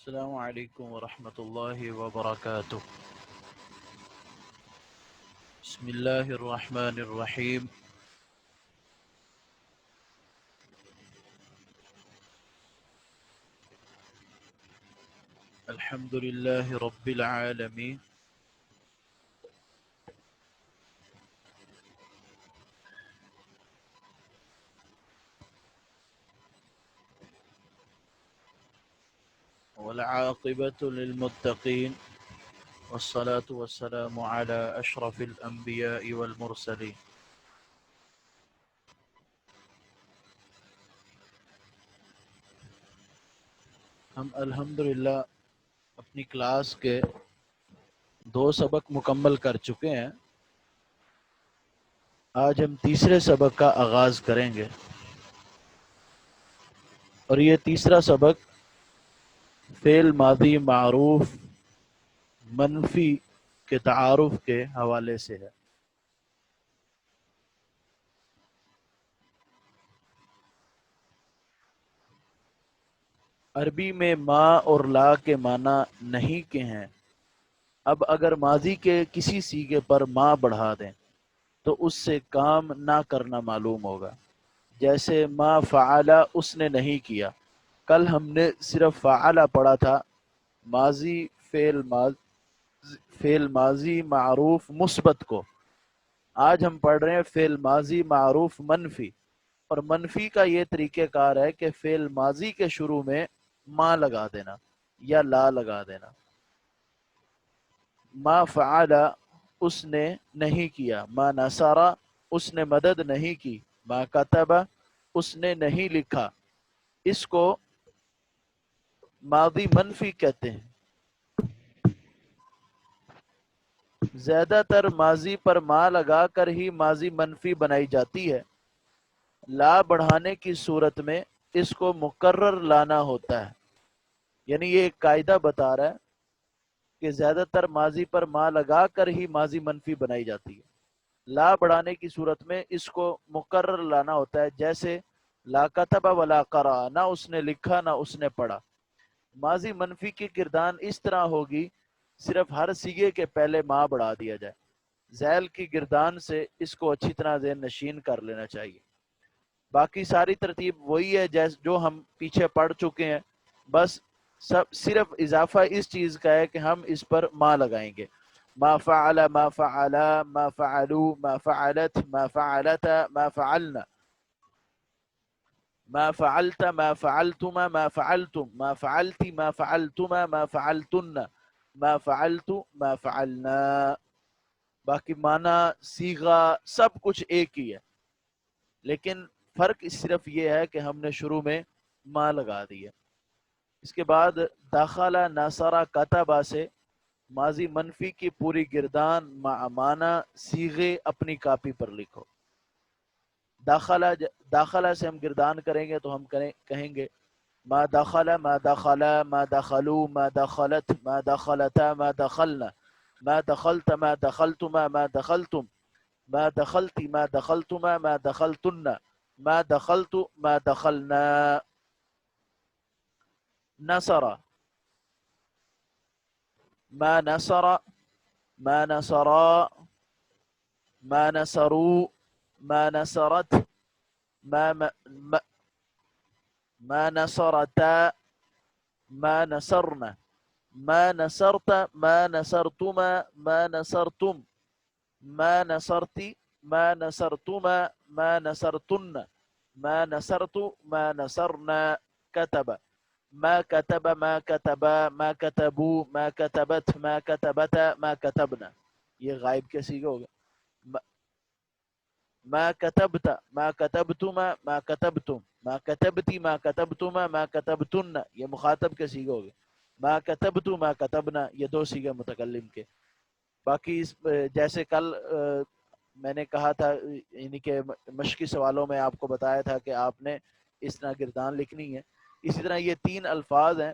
السلام علیکم ورحمۃ اللہ وبرکاتہ۔ بسم اللہ الرحمن الرحیم۔ الحمد للہ رب العالمین، والعاقبۃ للمتقین، والصلاة والسلام علی اشرف الانبیاء والمرسلین۔ ہم الحمدللہ اپنی کلاس کے 2 سبق مکمل کر چکے ہیں۔ آج ہم تیسرے سبق کا آغاز کریں گے، اور یہ تیسرا سبق فعل ماضی معروف منفی کے تعارف کے حوالے سے ہے۔ عربی میں ما اور لا کے معنی نہیں کے ہیں۔ اب اگر ماضی کے کسی صیغے پر ما بڑھا دیں تو اس سے کام نہ کرنا معلوم ہوگا، جیسے ما فعل، اس نے نہیں کیا۔ کل ہم نے صرف فعل پڑھا تھا، ماضی فعل ماضی معروف مثبت کو۔ آج ہم پڑھ رہے ہیں فعل ماضی معروف منفی، اور منفی کا یہ طریقہ کار ہے کہ فعل ماضی کے شروع میں ما لگا دینا یا لا لگا دینا۔ ما فعل، اس نے نہیں کیا۔ ما نصر، اس نے مدد نہیں کی۔ ما کتب، اس نے نہیں لکھا۔ اس کو ماضی منفی کہتے ہیں۔ زیادہ تر ماضی پر ما لگا کر ہی ماضی منفی بنائی جاتی ہے۔ لا بڑھانے کی صورت میں اس کو مقرر لانا ہوتا ہے، یعنی یہ ایک قاعدہ بتا رہا ہے کہ زیادہ تر ماضی پر ما لگا کر ہی ماضی منفی بنائی جاتی ہے۔ لا بڑھانے کی صورت میں اس کو مقرر لانا ہوتا ہے، جیسے لا کتب ولا قرأ، نہ اس نے لکھا نہ اس نے پڑھا۔ ماضی منفی کی گردان اس طرح ہوگی، صرف ہر صیغے کے پہلے ما بڑھا دیا جائے۔ ذیل کی گردان سے اس کو اچھی طرح ذہن نشین کر لینا چاہیے۔ باقی ساری ترتیب وہی ہے جو ہم پیچھے پڑھ چکے ہیں، بس صرف اضافہ اس چیز کا ہے کہ ہم اس پر ما لگائیں گے۔ ما فعل، ما فعلا، ما فعلوا، ما فعلت، ما فعلت، ما فعلنا، ما فعلت، ما فعلتما، ما فعلتم، ما فعلت، ما فعلتما، ما فعلتن، ما فعلت، ما فعلنا۔ باقی معنی، صیغہ، سب کچھ ایک ہی ہے، لیکن فرق صرف یہ ہے کہ ہم نے شروع میں ما لگا دی ہے۔ اس کے بعد دخل، نصر، کتبہ سے ماضی منفی کی پوری گردان مع معنی صیغے اپنی کاپی پر لکھو۔ داخلہ سے ہم گردان کریں گے تو ہم کہیں گے ما دخل، ما دخل، ما دخلوا، ما دخلت، ما دخلتا، ما دخلنا، ما دخلت، ما دخلتما، ما دخلتم، ما دخلت، ما دخلتما، ما دخلتن، ما دخلت، ما دخلنا۔ نصر، ما نصر، ما نصرا، ما نصروا، ما نصرت، ما نصرتا، ما نصرنا، ما نصرت، ما نصرتما، ما نصرتم، ما نصرت، ما نصرتما، ما نصرتن، ما نصرت، ما نصرنا۔ كتب، ما كتب، ما كتبا، ما كتبوا، ما كتبت، ما كتبتا، ما كتبنا۔ یہ غائب کے صیغے ہو گئے۔ ما كتبت، ما كتبتما، ما كتبتم، ما كتبتي، ما كتبتما، ما كتبتن، یہ مخاطب کے صیغے ہو گئے۔ ما كتبت، ما كتبنا، یہ 2 صیغے متکلم کے۔ باقی جیسے کل میں نے کہا تھا، یعنی کہ مشقی سوالوں میں آپ کو بتایا تھا کہ آپ نے اس طرح گردان لکھنی ہے، اسی طرح یہ 3 الفاظ ہیں،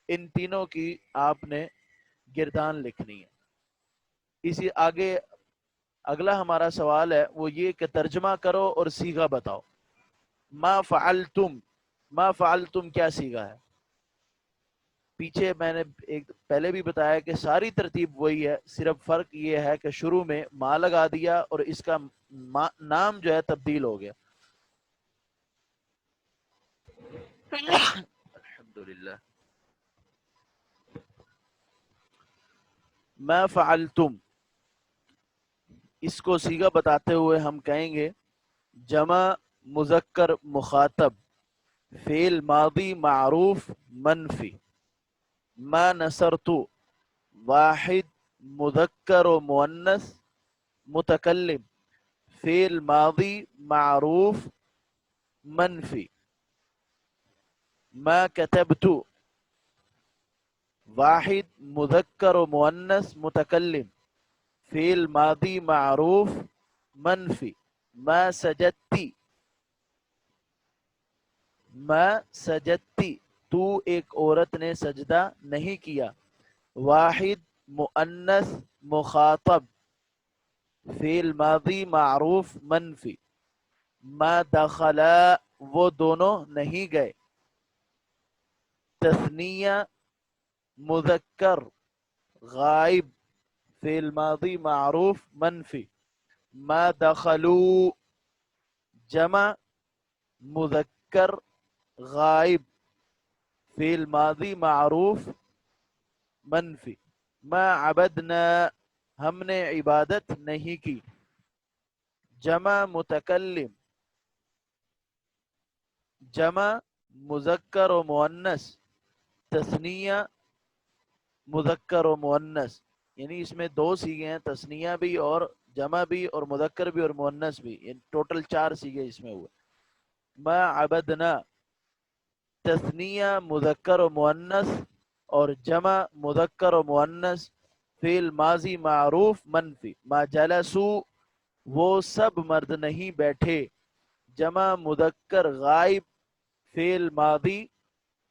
ان تینوں کی آپ نے گردان لکھنی ہے۔ اسی آگے اگلا ہمارا سوال ہے وہ یہ کہ ترجمہ کرو اور صیغہ بتاؤ۔ ما فعلتم، ما فعلتم کیا صیغہ ہے؟ پیچھے میں نے ایک پہلے بھی بتایا کہ ساری ترتیب وہی ہے، صرف فرق یہ ہے کہ شروع میں ما لگا دیا اور اس کا نام جو ہے تبدیل ہو گیا. الحمدللہ. ما فعلتم، اس کو صیغہ بتاتے ہوئے ہم کہیں گے جمع مذکر مخاطب فعل ماضی معروف منفی. ما نصرت واحد مذکر و مؤنث متکلم فعل ماضی معروف منفی. ما كتبت واحد مذکر و مؤنث متکلم فعل ماضی معروف منفی. ما سجدتی، ما سجدتی تو ایک عورت نے سجدہ نہیں کیا. واحد مؤنث مخاطب فعل ماضی معروف منفی. ما دخلا وہ دونوں نہیں گئے. تثنیہ مذکر غائب فعل ماضی معروف منفی. ما دخلوا جمع مذکر غائب فعل ماضی معروف منفی. ما عبدنا ہم نے عبادت نہیں کی. جمع متکلم جمع مذکر و مؤنث تثنیہ مذکر و مؤنث، یعنی اس میں دو صیغے ہیں، تثنیہ بھی اور جمع بھی اور مذکر بھی اور مؤنث بھی، یعنی ٹوٹل 4 صیغے اس میں ہوئے. ما عبدنا تثنیہ مذکر و مؤنث اور جمع مذکر و مؤنث فعل ماضی معروف منفی. ما جلسوا وہ سب مرد نہیں بیٹھے. جمع مذکر غائب فعل ماضی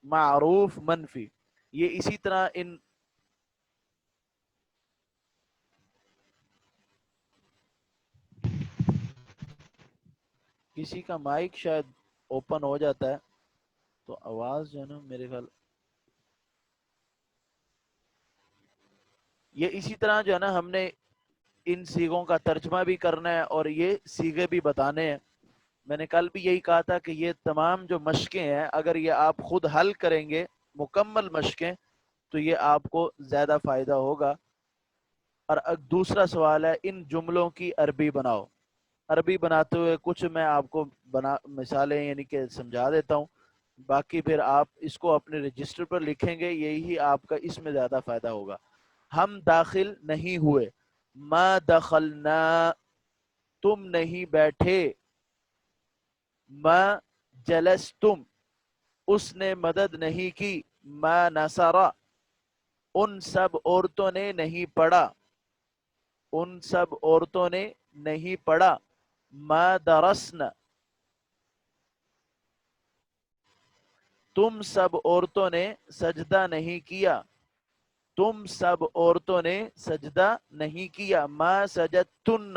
معروف منفی. یہ اسی طرح ان کسی کا مائک شاید اوپن ہو جاتا ہے تو آواز جو ہے نا میرے خیال یہ اسی طرح جو ہے نا ہم نے ان صیغوں کا ترجمہ بھی کرنا ہے اور یہ صیغے بھی بتانے ہیں. میں نے کل بھی یہی کہا تھا کہ یہ تمام جو مشقیں ہیں اگر یہ آپ خود حل کریں گے مکمل مشقیں تو یہ آپ کو زیادہ فائدہ ہوگا. اور دوسرا سوال ہے ان جملوں کی عربی بناؤ. عربی بناتے ہوئے کچھ میں آپ کو مثالیں یعنی کہ سمجھا دیتا ہوں، باقی پھر آپ اس کو اپنے رجسٹر پر لکھیں گے، یہی آپ کا اس میں زیادہ فائدہ ہوگا. ہم داخل نہیں ہوئے. ما دخلنا تم نہیں بیٹھے. ما جلستم اس نے مدد نہیں کی. ما نصرا ان سب عورتوں نے نہیں پڑھا. ان سب عورتوں نے نہیں پڑھا. ما درسنا تم سب عورتوں نے سجدہ نہیں کیا. تم سب عورتوں نے سجدہ نہیں کیا. ما سجدتن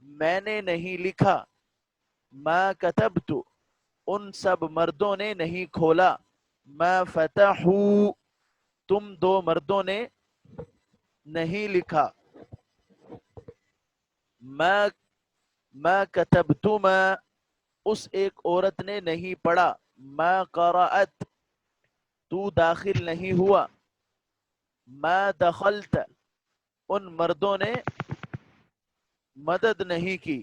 میں نے نہیں لکھا. ما کتبت ان سب مردوں نے نہیں کھولا. ما فتحوا تم دو مردوں نے نہیں لکھا. ما کتبتما اس ایک عورت نے نہیں پڑھا. ما قرأت تو داخل نہیں ہوا. ما دخلت ان مردوں نے مدد نہیں کی.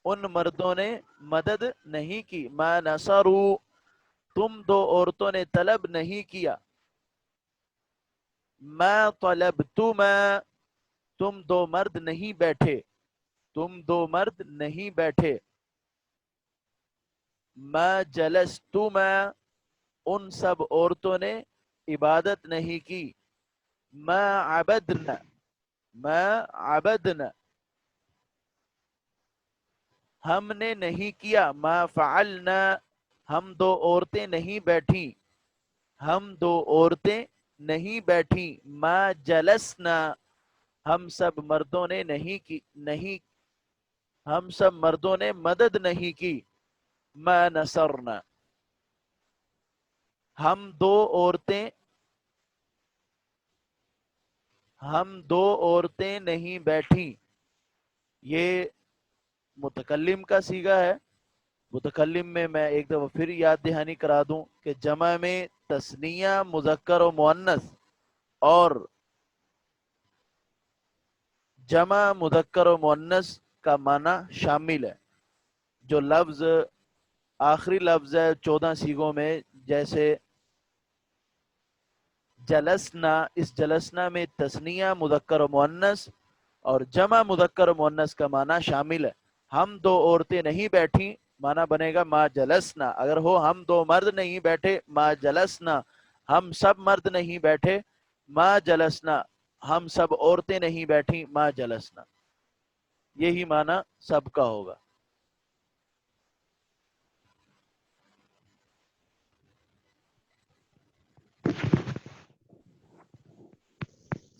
ان مردوں نے مدد نہیں کی. ما نصروا تم دو عورتوں نے طلب نہیں کیا. ما طلبتما تم دو مرد نہیں بیٹھے. تم دو مرد نہیں بیٹھے. ما جلستما ان سب عورتوں نے عبادت نہیں کی. ما عبدنا ما عبدنا ہم نے نہیں کیا. ما فعلنا ہم دو عورتیں نہیں بیٹھیں. ہم دو عورتیں نہیں بیٹھیں. ما جلسنا ہم سب مردوں نے نہیں ہم سب مردوں نے مدد نہیں کی. ما نصرنا ہم دو عورتیں ہم دو عورتیں نہیں بیٹھی، یہ متکلم کا صیغہ ہے۔ متکلم میں ایک دفعہ پھر یاد دہانی کرا دوں کہ جمع میں تثنیہ مذکر و مؤنث اور جمع مذکر و مؤنث کا معنی شامل ہے۔ جو لفظ آخری لفظ ہے 14 صیغوں میں، جیسے جلسنا، اس جلسنا میں تثنیہ مذکر و مؤنث اور جمع مذکر و مؤنث کا معنی شامل ہے۔ ہم دو عورتیں نہیں بیٹھی، معنی بنے گا ما جلسنا۔ اگر ہو ہم دو مرد نہیں بیٹھے، ما جلسنا۔ ہم سب مرد نہیں بیٹھے، ما جلسنا۔ ہم سب عورتیں نہیں بیٹھی، ما جلسنا۔ یہی معنی سب کا ہوگا۔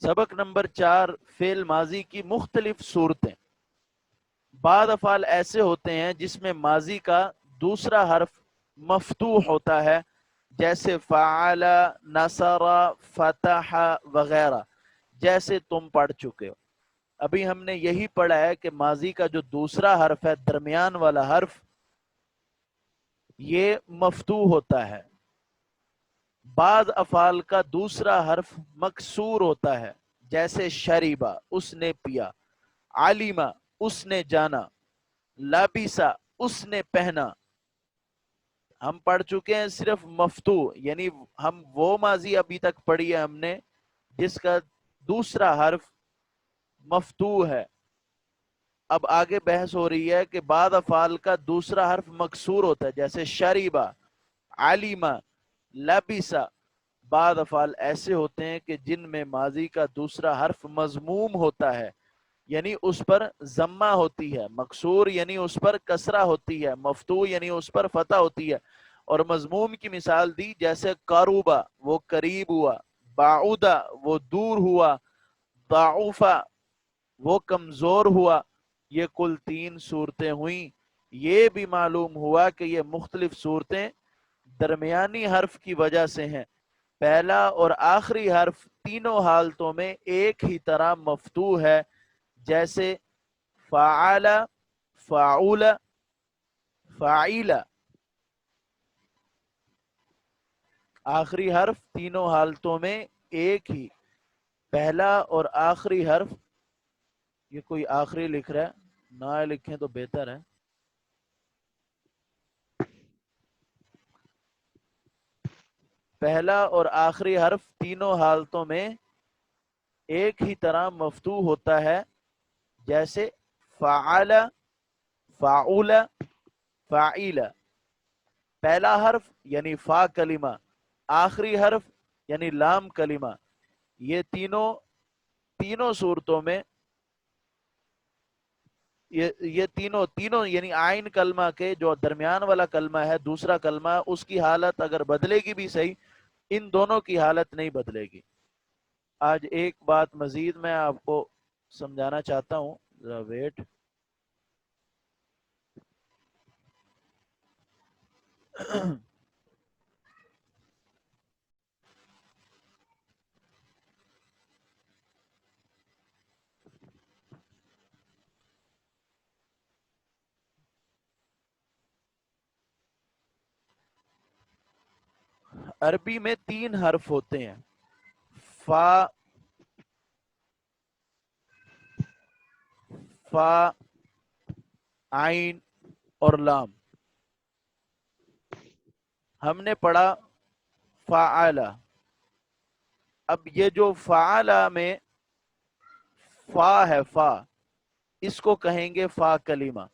سبق نمبر 4، فعل ماضی کی مختلف صورتیں۔ بعض افعال ایسے ہوتے ہیں جس میں ماضی کا دوسرا حرف مفتوح ہوتا ہے، جیسے فعل، نصر، فتح وغیرہ، جیسے تم پڑھ چکے ہو۔ ابھی ہم نے یہی پڑھا ہے کہ ماضی کا جو دوسرا حرف ہے، درمیان والا حرف، یہ مفتوح ہوتا ہے۔ بعض افعال کا دوسرا حرف مکسور ہوتا ہے، جیسے شریبا، اس نے پیا، عالمہ، اس نے جانا، لابسا، اس نے پہنا۔ ہم پڑھ چکے ہیں صرف مفتوح، یعنی ہم وہ ماضی ابھی تک پڑھی ہے ہم نے جس کا دوسرا حرف مفتوح ہے۔ اب آگے بحث ہو رہی ہے کہ بعض افعال کا دوسرا حرف مکسور ہوتا ہے، جیسے شریبا، عالمہ، لبسا۔ بعض افعال ایسے ہوتے ہیں کہ جن میں ماضی کا دوسرا حرف مضموم ہوتا ہے، یعنی اس پر ضمہ ہوتی ہے، مکسور یعنی اس پر کسرہ ہوتی ہے، مفتوح یعنی اس پر فتح ہوتی ہے۔ اور مضموم کی مثال دی، جیسے قروبا، وہ قریب ہوا، بعودا، وہ دور ہوا، ضعوفا، وہ کمزور ہوا۔ یہ کل 3 صورتیں ہوئیں۔ یہ بھی معلوم ہوا کہ یہ مختلف صورتیں درمیانی حرف کی وجہ سے ہیں۔ پہلا اور آخری حرف تینوں حالتوں میں ایک ہی طرح مفتوح ہے، جیسے فعل، فاعول، فاعل۔ آخری حرف تینوں حالتوں میں ایک ہی، پہلا اور آخری حرف، یہ کوئی آخری لکھ رہا ہے، نہ لکھیں تو بہتر ہے۔ پہلا اور آخری حرف تینوں حالتوں میں ایک ہی طرح مفتوح ہوتا ہے، جیسے فعل، فاعول، فاعل۔ پہلا حرف یعنی فا کلمہ، آخری حرف یعنی لام کلمہ، یہ تینوں صورتوں میں یہ تینوں یعنی آئین کلمہ کے جو درمیان والا کلمہ ہے، دوسرا کلمہ، اس کی حالت اگر بدلے گی بھی صحیح، ان دونوں کی حالت نہیں بدلے گی۔ آج ایک بات مزید میں آپ کو سمجھانا چاہتا ہوں، ذرا ویٹ۔ عربی میں 3 حرف ہوتے ہیں، فا، فا، عین اور لام۔ ہم نے پڑھا فعل۔ اب یہ جو فعل میں فا ہے، فا، اس کو کہیں گے فا کلمہ،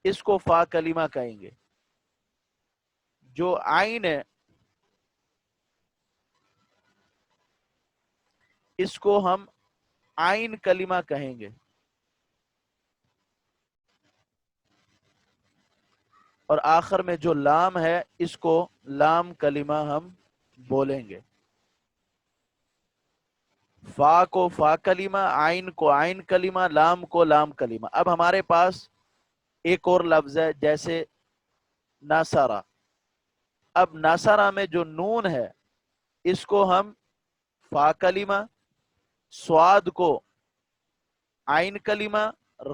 اس کو فا کلمہ کہیں گے۔ جو عین ہے، اس کو ہم عین کلمہ کہیں گے، اور آخر میں جو لام ہے، اس کو لام کلمہ ہم بولیں گے۔ فا کو فا کلمہ، عین کو عین کلمہ، لام کو لام کلمہ۔ اب ہمارے پاس ایک اور لفظ ہے، جیسے ناصرہ۔ اب نصرہ میں جو نون ہے اس کو ہم فا کلمہ، سواد کو عین کلمہ،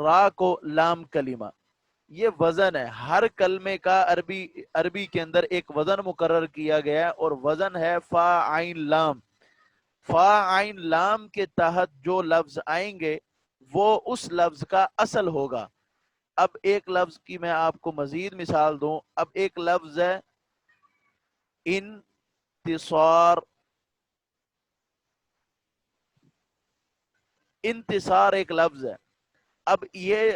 را کو لام کلمہ، یہ وزن ہے ہر کلمے کا۔ عربی کے اندر ایک وزن مقرر کیا گیا ہے اور وزن ہے فا عین لام۔ فا عین لام کے تحت جو لفظ آئیں گے وہ اس لفظ کا اصل ہوگا۔ اب ایک لفظ کی میں آپ کو مزید مثال دوں، اب ایک لفظ ہے انتصار، انتصار ایک لفظ ہے۔ اب یہ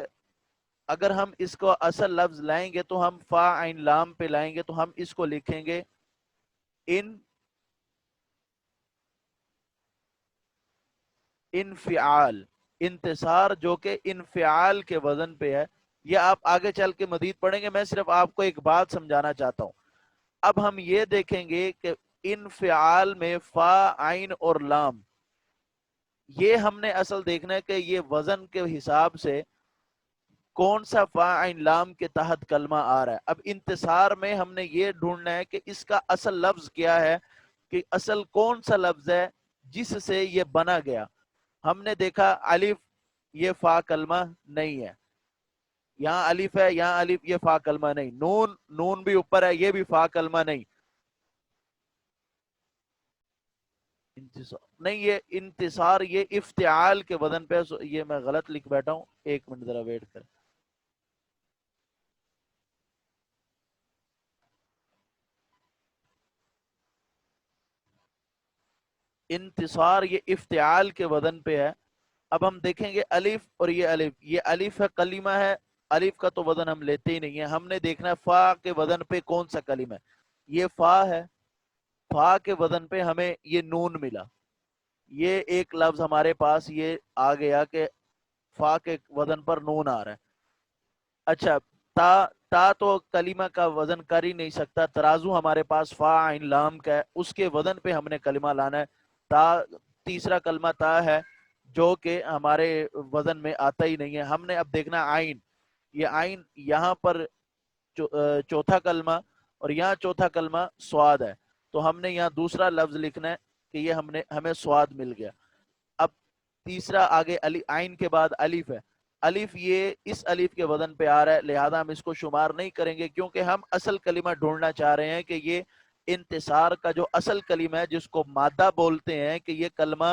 اگر ہم اس کو اصل لفظ لائیں گے تو ہم فا عین لام پہ لائیں گے تو ہم اس کو لکھیں گے انفعال، انتصار جو کہ انفعال کے وزن پہ ہے۔ یہ آپ آگے چل کے مزید پڑھیں گے، میں صرف آپ کو ایک بات سمجھانا چاہتا ہوں۔ اب ہم یہ دیکھیں گے کہ انفعال میں فا عین اور لام، یہ ہم نے اصل دیکھنا ہے کہ یہ وزن کے حساب سے کون سا فا عین لام کے تحت کلمہ آ رہا ہے۔ اب انتصار میں ہم نے یہ ڈھونڈنا ہے کہ اس کا اصل لفظ کیا ہے، کہ اصل کون سا لفظ ہے جس سے یہ بنا گیا۔ ہم نے دیکھا الف، یہ فا کلمہ نہیں ہے، یہاں الف ہے، یہاں الف، یہ فا کلمہ نہیں۔ نون، نون بھی اوپر ہے، یہ بھی فا کلمہ نہیں۔ نہیں، یہ انتصار یہ افتعال کے وزن پہ، یہ میں غلط لکھ بیٹھا ہوں، ایک منٹ ذرا ویٹ کر۔ انتصار یہ افتعال کے وزن پہ ہے۔ اب ہم دیکھیں گے الف اور یہ الف، یہ الف ہے، کلمہ ہے، الف کا تو وزن ہم لیتے ہی نہیں ہے، ہم نے دیکھنا ہے فا کے وزن پہ کون سا کلمہ ہے۔ یہ فا ہے، فا کے وزن پہ ہمیں یہ نون ملا، یہ ایک لفظ ہمارے پاس یہ آ گیا کہ فا کے وزن پر نون آ رہا ہے۔ اچھا، تا، تا تو کلمہ کا وزن کر ہی نہیں سکتا، ترازو ہمارے پاس فا عین لام کا ہے، اس کے وزن پہ ہم نے کلمہ لانا ہے۔ تا، تیسرا کلمہ تا ہے جو کہ ہمارے وزن میں آتا ہی نہیں ہے۔ ہم نے اب دیکھنا آئین، یہ آئین یہاں پر چوتھا کلمہ اور یہاں چوتھا کلمہ سواد ہے، تو ہم نے یہاں دوسرا لفظ لکھنا ہے کہ یہ ہمیں سواد مل گیا۔ اب تیسرا آگے عین کے بعد الف ہے، الف یہ اس الف کے وزن پہ آ رہا ہے، لہذا ہم اس کو شمار نہیں کریں گے کیونکہ ہم اصل کلمہ ڈھونڈنا چاہ رہے ہیں کہ یہ انتصار کا جو اصل کلمہ ہے جس کو مادہ بولتے ہیں، کہ یہ کلمہ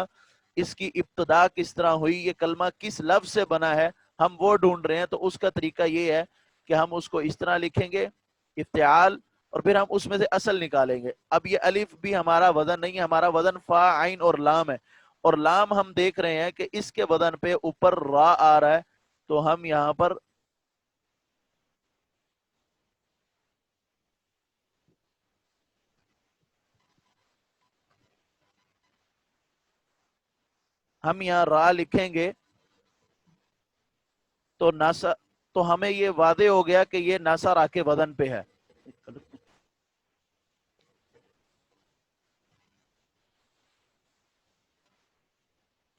اس کی ابتدا کس طرح ہوئی، یہ کلمہ کس لفظ سے بنا ہے، ہم وہ ڈھونڈ رہے ہیں۔ تو اس کا طریقہ یہ ہے کہ ہم اس کو اس طرح لکھیں گے افتعال، اور پھر ہم اس میں سے اصل نکالیں گے۔ اب یہ الف بھی ہمارا وزن نہیں ہے، ہمارا وزن فا عین اور لام ہے، اور لام ہم دیکھ رہے ہیں کہ اس کے وزن پہ اوپر را آ رہا ہے، تو ہم یہاں پر یہاں را لکھیں گے تو ناسا، تو ہمیں یہ واضح ہو گیا کہ یہ ناسا را کے وزن پہ ہے۔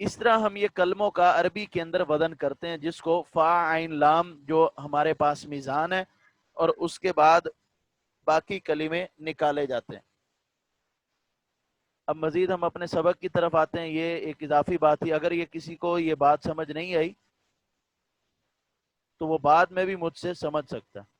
اس طرح ہم یہ کلموں کا عربی کے اندر وزن کرتے ہیں، جس کو فا عین لام جو ہمارے پاس میزان ہے، اور اس کے بعد باقی کلمے نکالے جاتے ہیں۔ اب مزید ہم اپنے سبق کی طرف آتے ہیں، یہ ایک اضافی بات تھی، اگر یہ کسی کو یہ بات سمجھ نہیں آئی تو وہ بعد میں بھی مجھ سے سمجھ سکتا ہے۔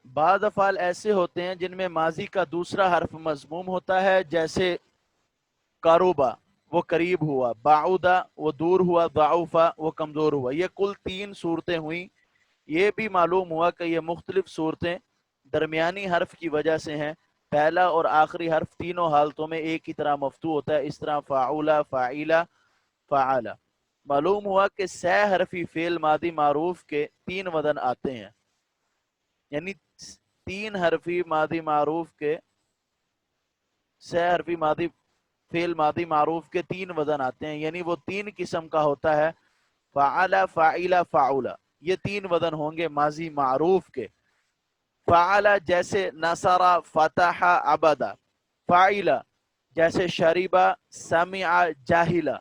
بعض افعال ایسے ہوتے ہیں جن میں ماضی کا دوسرا حرف مضموم ہوتا ہے، جیسے قاروبا وہ قریب ہوا، باعودا وہ دور ہوا، ضعوفا وہ کمزور ہوا۔ یہ کل 3 صورتیں ہوئیں۔ یہ بھی معلوم ہوا کہ یہ مختلف صورتیں درمیانی حرف کی وجہ سے ہیں، پہلا اور آخری حرف تینوں حالتوں میں ایک ہی طرح مفتوح ہوتا ہے، اس طرح فاعولا، فاعیلا، فعالا۔ معلوم ہوا کہ 6 حرفی فعل ماضی معروف کے 3 وزن آتے ہیں، یعنی 3 حرفی ماضی معروف کے 6 حرفی فعل ماضی معروف کے 3 وزن آتے ہیں، یعنی وہ 3 قسم کا ہوتا ہے، فعلا، فعیلا، فعولا، یہ 3 وزن ہوں گے ماضی معروف کے۔ فعل جیسے نصرہ فتح عبدا، فعل جیسے شریبا سمع جاہلا،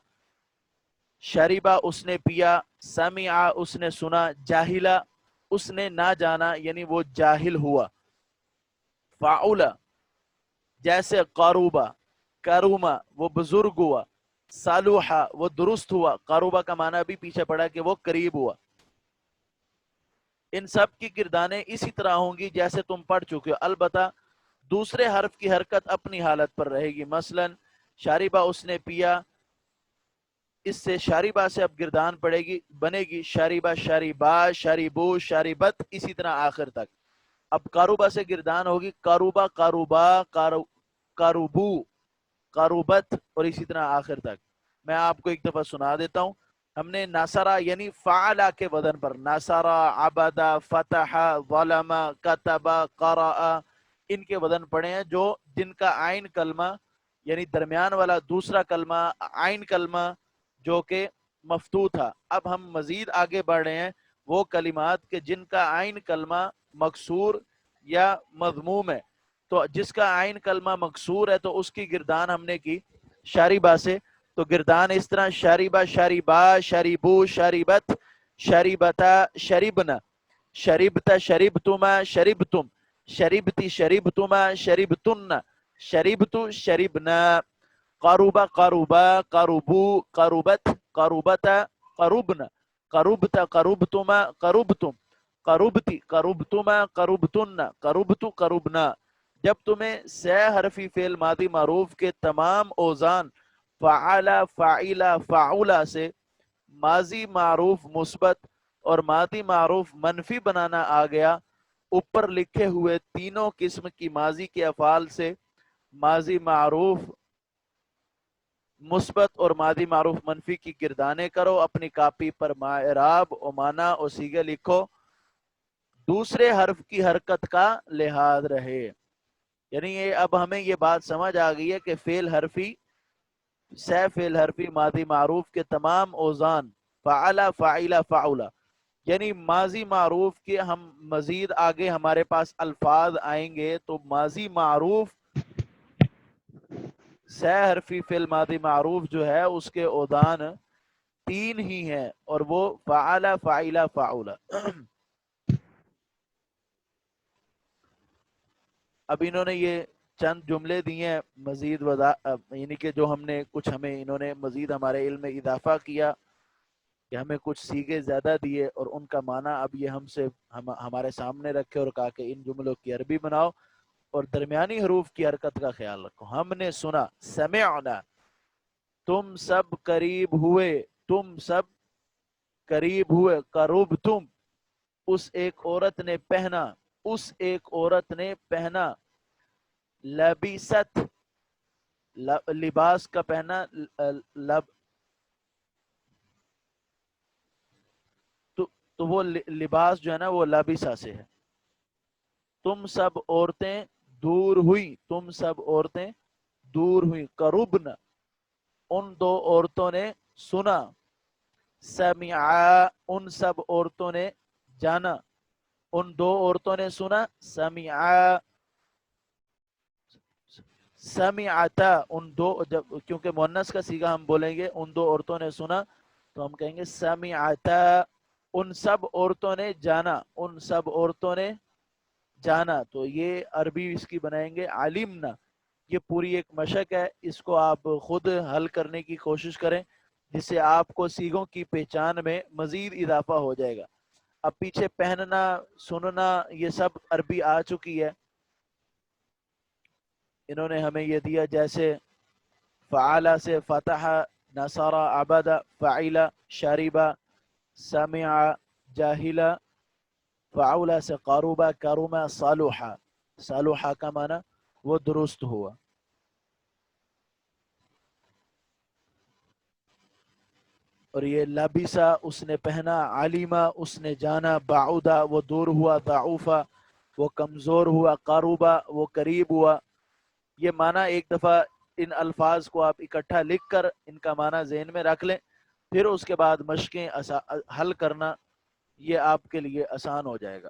شریبا اس نے پیا، سمع اس نے سنا، جاہلا اس نے نہ جانا یعنی وہ جاہل ہوا۔ فعل جیسے قروبا، کروما وہ بزرگ ہوا، صالوحا وہ درست ہوا، قروبا کا معنی بھی پیچھے پڑا کہ وہ قریب ہوا۔ ان سب کی گردانیں اسی طرح ہوں گی جیسے تم پڑھ چکے ہو، البتہ دوسرے حرف کی حرکت اپنی حالت پر رہے گی۔ مثلا شاربہ اس نے پیا، اس سے شاربہ سے اب گردان پڑے گی، بنے گی شاربہ شاربا شاربو شاربت اسی طرح آخر تک۔ اب کاروبا سے گردان ہوگی کاروبا کاروبا کاروبو کاروبت اور اسی طرح آخر تک۔ میں آپ کو ایک دفعہ سنا دیتا ہوں۔ ہم نے ناصرہ یعنی فعلا کے وزن پر ناصرہ، عبدا، فتح، ظلم، کتب، قرأ ان کے وزن پڑے ہیں، جو جن کا عین کلمہ یعنی درمیان والا دوسرا کلمہ عین کلمہ جو کہ مفتوح تھا۔ اب ہم مزید آگے بڑھ رہے ہیں وہ کلمات کے جن کا عین کلمہ مکسور یا مضموم ہے۔ تو جس کا عین کلمہ مکسور ہے تو اس کی گردان ہم نے کی شاربہ سے، تو گردان اس طرح شاربہ شاربا شاربو شاربت شاربتا شاربنا، شربت شربتما شربتم، شربتی شربتما شربتن، شربت شربنا، قرب قربا قربو قربت قربتا قربنا، قربت قربتما قربتم، قربتی قربتما قربتن قربت قربنا۔ جب تمہیں سہ حرفی فعل ماضی معروف کے تمام اوزان فعل فعل فعولا سے ماضی معروف مثبت اور ماضی معروف منفی بنانا آ گیا، اوپر لکھے ہوئے تینوں قسم کی ماضی کے افعال سے ماضی معروف مثبت اور ماضی معروف منفی کی گردانیں کرو، اپنی کاپی پر اعراب و معنی اور صیغے لکھو، دوسرے حرف کی حرکت کا لحاظ رہے۔ یعنی یہ اب ہمیں یہ بات سمجھ آ گئی ہے کہ فعل حرفی سہ فعل حرفی ماضی معروف کے تمام اوزان فعل فعل فعولا، یعنی ماضی معروف کے ہم مزید آگے ہمارے پاس الفاظ آئیں گے تو ماضی معروف سہ حرفی فعل ماضی معروف جو ہے اس کے اوزان تین ہی ہیں اور وہ فعل فعل فعولا۔ اب انہوں نے یہ چند جملے دیے ہیں مزید یعنی کہ جو ہم نے کچھ ہمیں انہوں نے مزید ہمارے علم میں اضافہ کیا کہ ہمیں کچھ صیغے زیادہ دیے اور ان کا معنی اب یہ ہمارے سامنے رکھے اور کہا کہ ان جملوں کی عربی بناؤ اور درمیانی حروف کی حرکت کا خیال رکھو۔ ہم نے سنا سمعنا، تم سب قریب ہوئے، تم سب قریب ہوئے، قرب تم اس ایک عورت نے پہنا، اس ایک عورت نے پہنا، لبست لباس کا پہنا، تو وہ لباس جو ہے نا وہ لبسا سے ہے۔ تم سب عورتیں دور ہوئی، تم سب عورتیں دور ہوئی، قربن ان دو عورتوں نے سنا، سمعا ان سب عورتوں نے جانا، ان دو عورتوں نے سنا، سمعا سمعتا ان دو، جب کیونکہ مؤنث کا صیغہ ہم بولیں گے ان دو عورتوں نے سنا تو ہم کہیں گے سمعتا، ان سب عورتوں نے جانا، ان سب عورتوں نے جانا، تو یہ عربی اس کی بنائیں گے علمنا۔ یہ پوری ایک مشق ہے، اس کو آپ خود حل کرنے کی کوشش کریں جس سے آپ کو صیغوں کی پہچان میں مزید اضافہ ہو جائے گا۔ اب پیچھے پہننا سننا یہ سب عربی آ چکی ہے، انہوں نے ہمیں یہ دیا جیسے فعال سے فتح، نصر، عبد، فعل، شرب، سمع، جاہلا، فعول سے قاروبہ، کروما، صالحہ، صالحہ کا معنی وہ درست ہوا۔ اور یہ لبسا اس نے پہنا، علیما اس نے جانا، بعودا وہ دور ہوا، ضعوفا وہ کمزور ہوا، قاروبہ وہ قریب ہوا۔ یہ معنی ایک دفعہ ان الفاظ کو آپ اکٹھا لکھ کر ان کا معنی ذہن میں رکھ لیں، پھر اس کے بعد مشقیں حل کرنا یہ آپ کے لیے آسان ہو جائے گا۔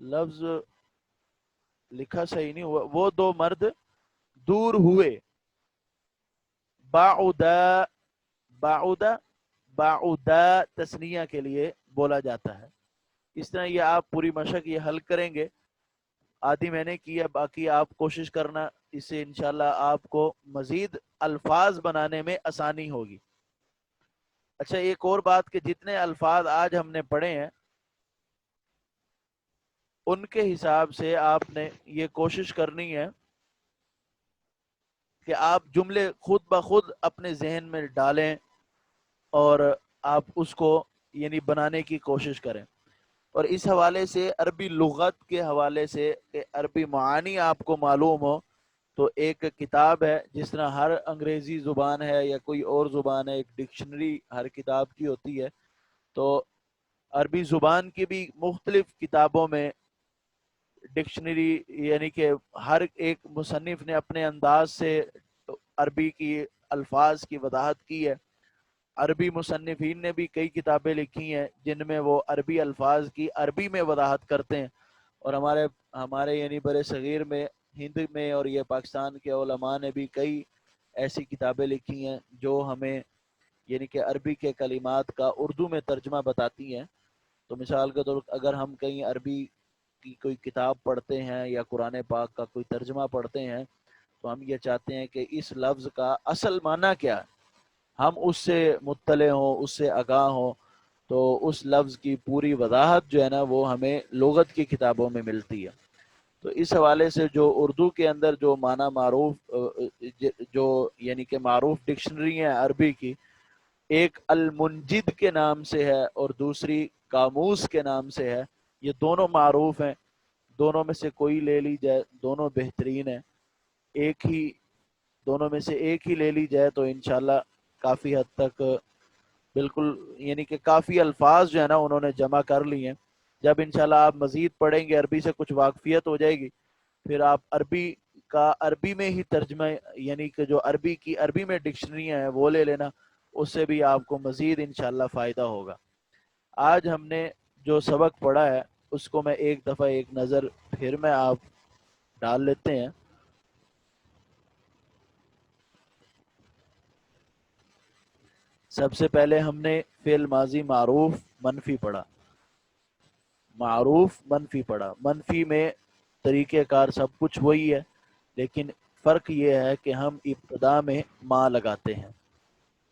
لفظ لکھا صحیح نہیں ہوا. وہ دو مرد دور ہوئے. بعدا، بعدا، بعدا تسنیہ کے لیے بولا جاتا ہے. اس طرح یہ آپ پوری مشق یہ حل کریں گے. آدھی میں نے کیا، باقی آپ کوشش کرنا. اس سے انشاءاللہ آپ کو مزید الفاظ بنانے میں آسانی ہوگی. اچھا ایک اور بات کہ جتنے الفاظ آج ہم نے پڑھے ہیں ان کے حساب سے آپ نے یہ کوشش کرنی ہے کہ آپ جملے خود بخود اپنے ذہن میں ڈالیں اور آپ اس کو یعنی بنانے کی کوشش کریں. اور اس حوالے سے عربی لغت کے حوالے سے کہ عربی معانی آپ کو معلوم ہو تو ایک کتاب ہے. جس طرح ہر انگریزی زبان ہے یا کوئی اور زبان ہے، ایک ڈکشنری ہر کتاب کی ہوتی ہے، تو عربی زبان کی بھی مختلف کتابوں میں ڈکشنری یعنی کہ ہر ایک مصنف نے اپنے انداز سے عربی کی الفاظ کی وضاحت کی ہے. عربی مصنفین نے بھی کئی کتابیں لکھی ہیں جن میں وہ عربی الفاظ کی عربی میں وضاحت کرتے ہیں. اور ہمارے یعنی برِ صغیر میں، ہند میں اور یہ پاکستان کے علماء نے بھی کئی ایسی کتابیں لکھی ہیں جو ہمیں یعنی کہ عربی کے کلمات کا اردو میں ترجمہ بتاتی ہیں. تو مثال کے طور اگر ہم کہیں عربی کی کوئی کتاب پڑھتے ہیں یا قرآن پاک کا کوئی ترجمہ پڑھتے ہیں تو ہم یہ چاہتے ہیں کہ اس لفظ کا اصل معنی کیا ہے، ہم اس سے مطلع ہوں، اس سے آگاہ ہوں. تو اس لفظ کی پوری وضاحت جو ہے نا وہ ہمیں لغت کی کتابوں میں ملتی ہے. تو اس حوالے سے جو اردو کے اندر جو معنی معروف جو یعنی کہ معروف ڈکشنری ہیں عربی کی، ایک المنجد کے نام سے ہے اور دوسری قاموس کے نام سے ہے. یہ دونوں معروف ہیں، دونوں میں سے کوئی لے لی جائے دونوں بہترین ہیں. ایک ہی دونوں میں سے ایک ہی لے لی جائے تو انشاءاللہ کافی حد تک بالکل یعنی کہ کافی الفاظ جو ہے نا انہوں نے جمع کر لی ہیں. جب انشاءاللہ آپ مزید پڑھیں گے عربی سے کچھ واقفیت ہو جائے گی، پھر آپ عربی کا عربی میں ہی ترجمہ یعنی کہ جو عربی کی عربی میں ڈکشنریاں ہیں وہ لے لینا، اس سے بھی آپ کو مزید انشاءاللہ فائدہ ہوگا. آج ہم نے جو سبق پڑھا ہے اس کو میں ایک دفعہ ایک نظر پھر میں آپ ڈال لیتے ہیں. سب سے پہلے ہم نے فعل ماضی معروف منفی پڑھا. معروف منفی پڑھا. منفی میں طریقہ کار سب کچھ وہی ہے، لیکن فرق یہ ہے کہ ہم ابتدا میں ما لگاتے ہیں.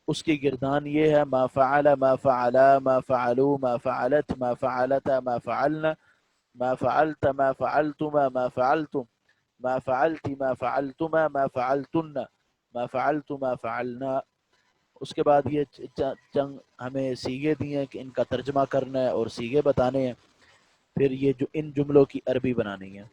اس کی گردان یہ ہے ما فعل، ما فعلا، ما فعلوا، ما فعلت، ما فعلت، ما فعلنا، ما فعلت، ما فعلتما، ما فعلتم، ما فعلت، ما فعلتما، ما فعلتن، ما فعلت، ما فعلنا. اس کے بعد یہ چنگ ہمیں سیغے دیے ہیں کہ ان کا ترجمہ کرنا ہے اور سیغے بتانے ہیں. پھر یہ جو ان جملوں کی عربی بنانی ہے.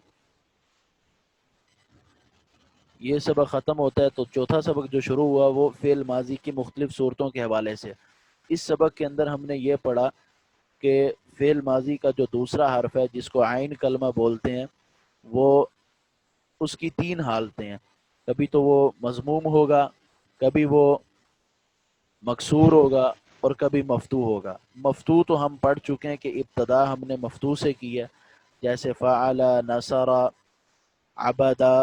یہ سبق ختم ہوتا ہے تو چوتھا سبق جو شروع ہوا وہ فعل ماضی کی مختلف صورتوں کے حوالے سے. اس سبق کے اندر ہم نے یہ پڑھا کہ فعل ماضی کا جو دوسرا حرف ہے جس کو عین کلمہ بولتے ہیں، وہ اس کی تین حالتیں ہیں. کبھی تو وہ مضموم ہوگا، کبھی وہ مکسور ہوگا اور کبھی مفتوح ہوگا. مفتوح تو ہم پڑھ چکے ہیں کہ ابتدا ہم نے مفتوح سے کی ہے، جیسے فعل، نصر، عبدا،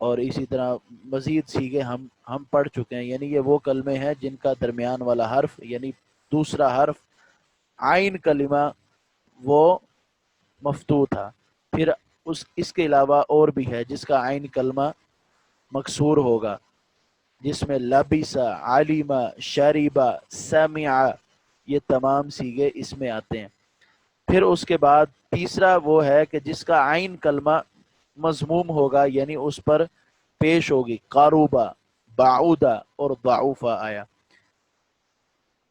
اور اسی طرح مزید سیغے ہم پڑھ چکے ہیں. یعنی یہ وہ کلمے ہیں جن کا درمیان والا حرف یعنی دوسرا حرف عین کلمہ وہ مفتوح تھا. پھر اس کے علاوہ اور بھی ہے جس کا عین کلمہ مکسور ہوگا، جس میں لبس، علم، شرب، سمع، یہ تمام سیغے اس میں آتے ہیں. پھر اس کے بعد تیسرا وہ ہے کہ جس کا عین کلمہ مضموم ہوگا یعنی اس پر پیش ہوگی. قاروبہ، بعودہ اور ضعوفہ آیا.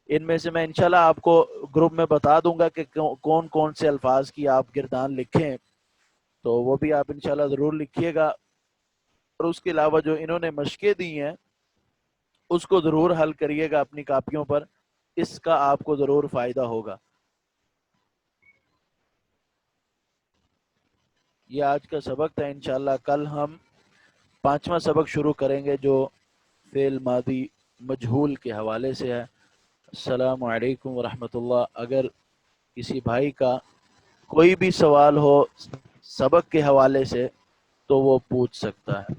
ان میں سے میں انشاءاللہ آپ کو گروپ میں بتا دوں گا کہ کون کون سے الفاظ کی آپ گردان لکھیں، تو وہ بھی آپ انشاءاللہ ضرور لکھیے گا. اور اس کے علاوہ جو انہوں نے مشقیں دی ہیں اس کو ضرور حل کریے گا اپنی کاپیوں پر، اس کا آپ کو ضرور فائدہ ہوگا. یہ آج کا سبق تھا. انشاءاللہ کل ہم پانچواں سبق شروع کریں گے جو فعل ماضی مجہول کے حوالے سے ہے. السلام علیکم ورحمۃ اللہ. اگر کسی بھائی کا کوئی بھی سوال ہو سبق کے حوالے سے تو وہ پوچھ سکتا ہے.